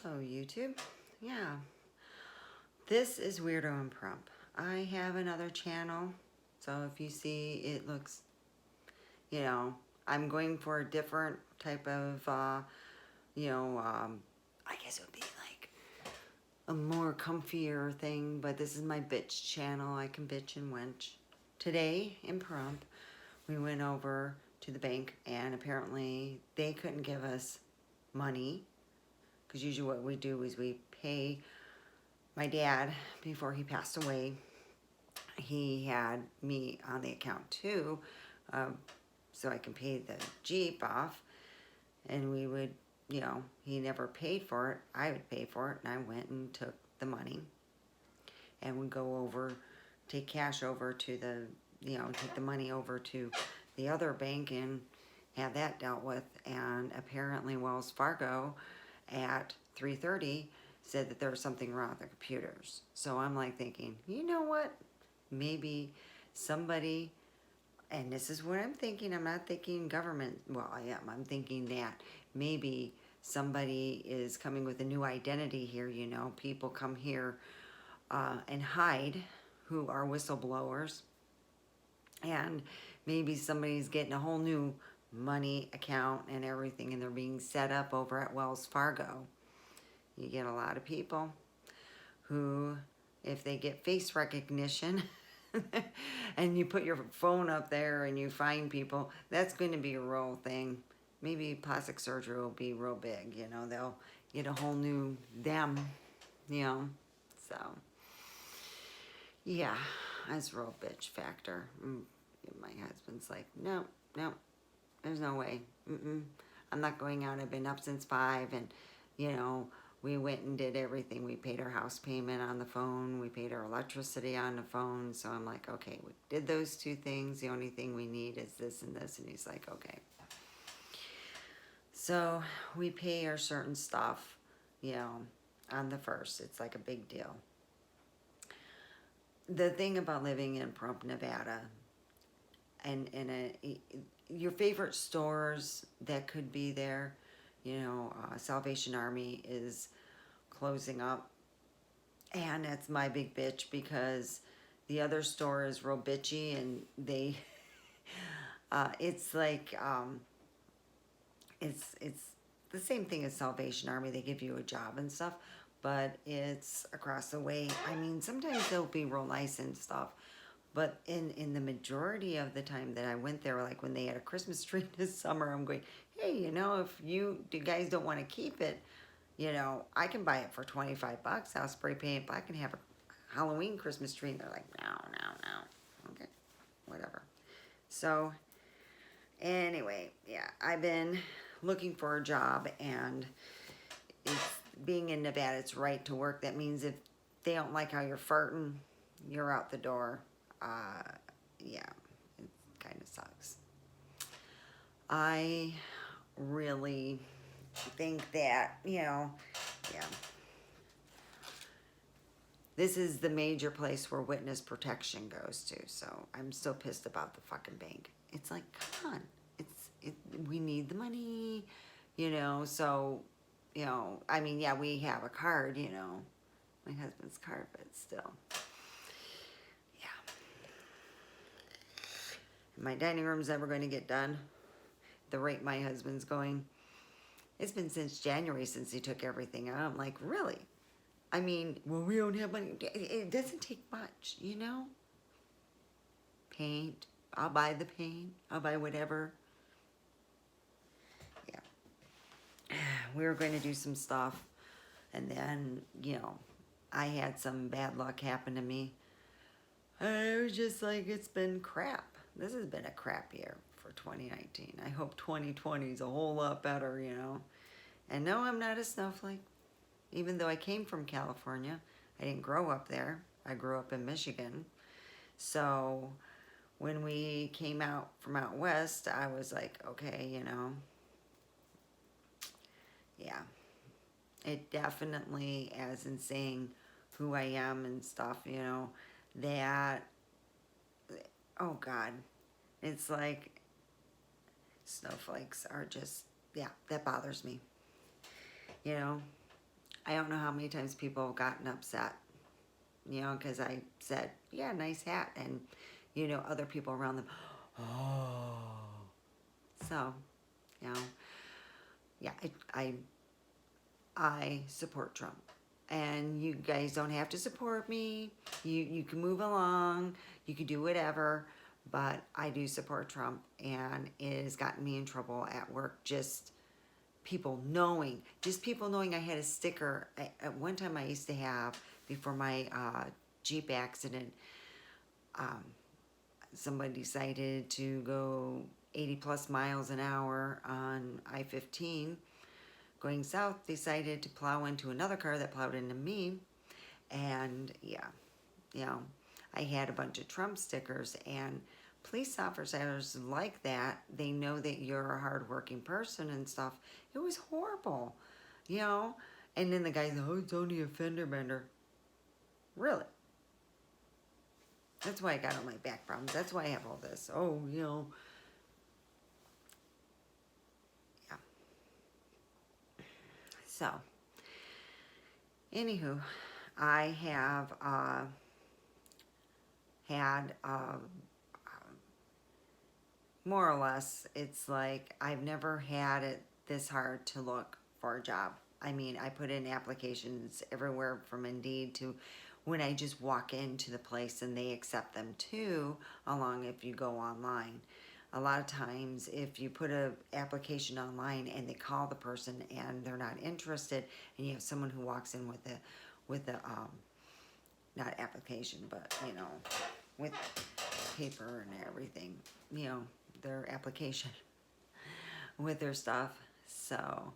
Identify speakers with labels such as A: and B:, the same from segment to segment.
A: Hello, YouTube. Yeah, this is Weirdo and Prump. I have another channel, so if you see it looks, I'm going for a different type of, I guess it would be like a more comfier thing, but this is my bitch channel. I can bitch and wench. Today in Prump, we went over to the bank and apparently they couldn't give us money because usually what we do is we pay my dad, before he passed away, he had me on the account too, so I can pay the Jeep off. And we would, he never paid for it. I would pay for it, and I went and took the money. And would go over, take cash over to the, take the money over to the other bank and have that dealt with. And apparently Wells Fargo at 3:30 said that there was something wrong with the computers. So I'm like thinking, you know what? Maybe somebody, and this is what I'm thinking, I'm not thinking government, well I am, I'm thinking that maybe somebody is coming with a new identity here, people come here and hide who are whistleblowers, and maybe somebody's getting a whole new money account and everything, and they're being set up over at Wells Fargo. You get a lot of people who, if they get face recognition and you put your phone up there and you find people, that's going to be a real thing. Maybe plastic surgery will be real big, they'll get a whole new them, so yeah, that's real bitch factor. My husband's like, no, there's no way. I'm not going out. I've been up since 5, and we went and did everything. We paid our house payment on the phone. We paid our electricity on the phone. So I'm like, okay, we did those 2 things. The only thing we need is this and this. And he's like, okay. So we pay our certain stuff, on the 1st. It's like a big deal. The thing about living in Pahrump, Nevada, and your favorite stores that could be there, Salvation Army is closing up, and that's my big bitch because the other store is real bitchy, and they it's like it's the same thing as Salvation Army. They give you a job and stuff, but it's across the way. I mean, sometimes they'll be real nice and stuff, but in the majority of the time that I went there, like when they had a Christmas tree this summer, I'm going, hey, if you guys don't want to keep it, I can buy it for 25 bucks. I'll spray paint it black and have a Halloween Christmas tree. And they're like, no. Okay, whatever. So anyway, yeah, I've been looking for a job, and it's being in Nevada, it's right to work. That means if they don't like how you're farting, you're out the door. Yeah, it kind of sucks. I really think that, yeah, this is the major place where witness protection goes to. So I'm still pissed about the fucking bank. It's like, come on, we need the money, so, I mean, yeah, we have a card, my husband's card, but still. My dining room's never going to get done. The rate my husband's going. It's been since January since he took everything out. I'm like, really? I mean, well, we don't have money. It doesn't take much, Paint. I'll buy the paint. I'll buy whatever. Yeah. We were going to do some stuff. And then, I had some bad luck happen to me. I was just like, it's been crap. This has been a crap year for 2019. I hope 2020 is a whole lot better, And no, I'm not a snowflake. Even though I came from California, I didn't grow up there. I grew up in Michigan. So when we came out from out west, I was like, okay, yeah. It definitely, as in saying who I am and stuff, that, oh God, it's like snowflakes are just, yeah, that bothers me. I don't know how many times people have gotten upset, you know, because I said, yeah, nice hat. And, you know, other people around them, oh. So, you know, yeah, I support Trump. And you guys don't have to support me. You can move along. You can do whatever. But I do support Trump. And it has gotten me in trouble at work. Just people knowing I had a sticker. At one time I used to have, before my Jeep accident, somebody decided to go 80 plus miles an hour on I-15 going south, decided to plow into another car that plowed into me. And yeah, you know, I had a bunch of Trump stickers, and police officers like that, they know that you're a hardworking person and stuff. It was horrible, you know. And then the guy's, oh, it's only a fender bender. Really? That's why I got all my back problems. That's why I have all this. Oh, you know. Yeah. So, anywho, I have had more or less, it's like I've never had it this hard to look for a job. I mean, I put in applications everywhere from Indeed to when I just walk into the place and they accept them too, along if you go online. A lot of times if you put an application online and they call the person and they're not interested, and you have someone who walks in with a not application, but you know, with paper and everything, you know, their application with their stuff. So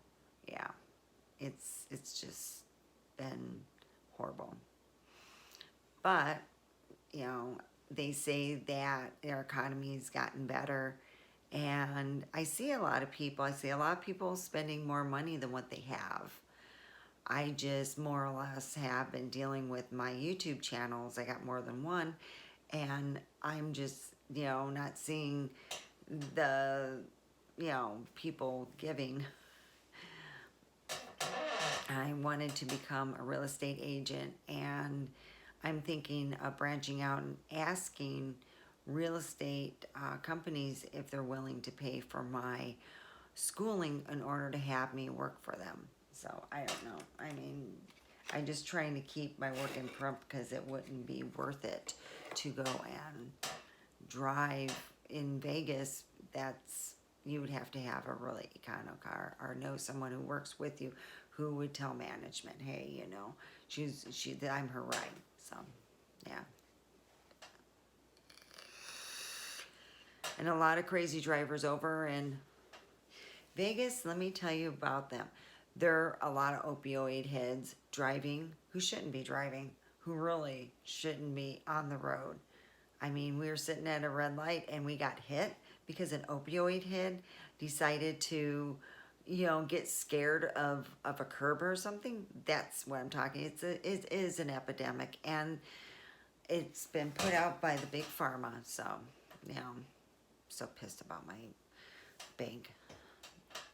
A: yeah, it's just been horrible. But you know, they say that our economy has gotten better, and I see a lot of people spending more money than what they have. I just more or less have been dealing with my YouTube channels. I got more than one, and I'm just, you know, not seeing the, you know, people giving. I wanted to become a real estate agent, and I'm thinking of branching out and asking real estate companies if they're willing to pay for my schooling in order to have me work for them. So I don't know. I mean, I'm just trying to keep my work in prep because it wouldn't be worth it to go and drive in Vegas. That's, you would have to have a really econo car or know someone who works with you who would tell management, hey, you know, I'm her ride. So, yeah. And a lot of crazy drivers over in Vegas, let me tell you about them. There are a lot of opioid heads driving who shouldn't be driving, who really shouldn't be on the road. I mean, we were sitting at a red light and we got hit because an opioid head decided to, you know, get scared of a curb or something. That's what I'm talking. It is an epidemic, and it's been put out by the big pharma. So, you know, I'm so pissed about my bank.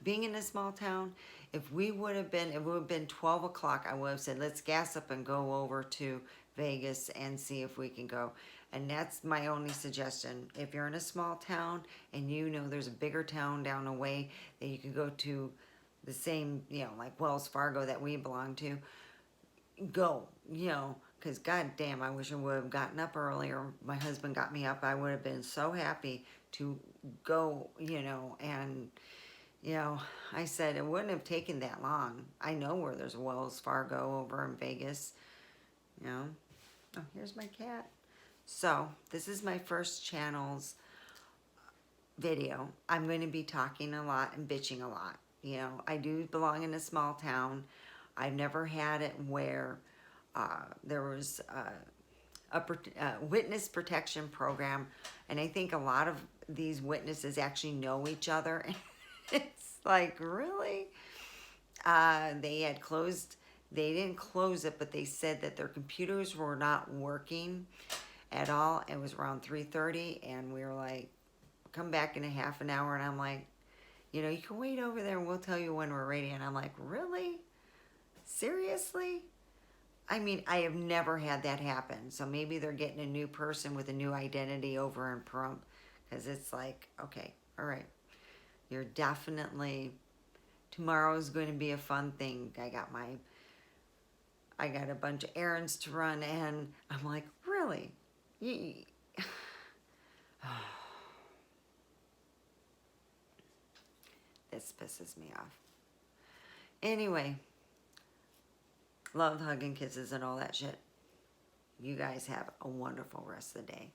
A: Being in a small town, if it would have been 12 o'clock, I would have said, let's gas up and go over to Vegas and see if we can go. And that's my only suggestion. If you're in a small town and you know there's a bigger town down the way that you can go to, the same, you know, like Wells Fargo that we belong to, go, you know, because goddamn, I wish I would have gotten up earlier. My husband got me up. I would have been so happy to go, you know, and, you know, I said it wouldn't have taken that long. I know where there's a Wells Fargo over in Vegas, you know. Oh, here's my cat. So, this is my first channel's video. I'm going to be talking a lot and bitching a lot. You know, I do belong in a small town. I've never had it where there was a witness protection program, and I think a lot of these witnesses actually know each other. It's like, really? They didn't close it, but they said that their computers were not working at all. It was around 3:30, and we were like, come back in a half an hour, and I'm like, you know, you can wait over there and we'll tell you when we're ready. And I'm like, really? Seriously? I mean, I have never had that happen. So maybe they're getting a new person with a new identity over in Pahrump. Because it's like, okay, all right. You're definitely, tomorrow's going to be a fun thing. I got a bunch of errands to run, and I'm like, really? You, this pisses me off. Anyway, love, hug, and kisses and all that shit. You guys have a wonderful rest of the day.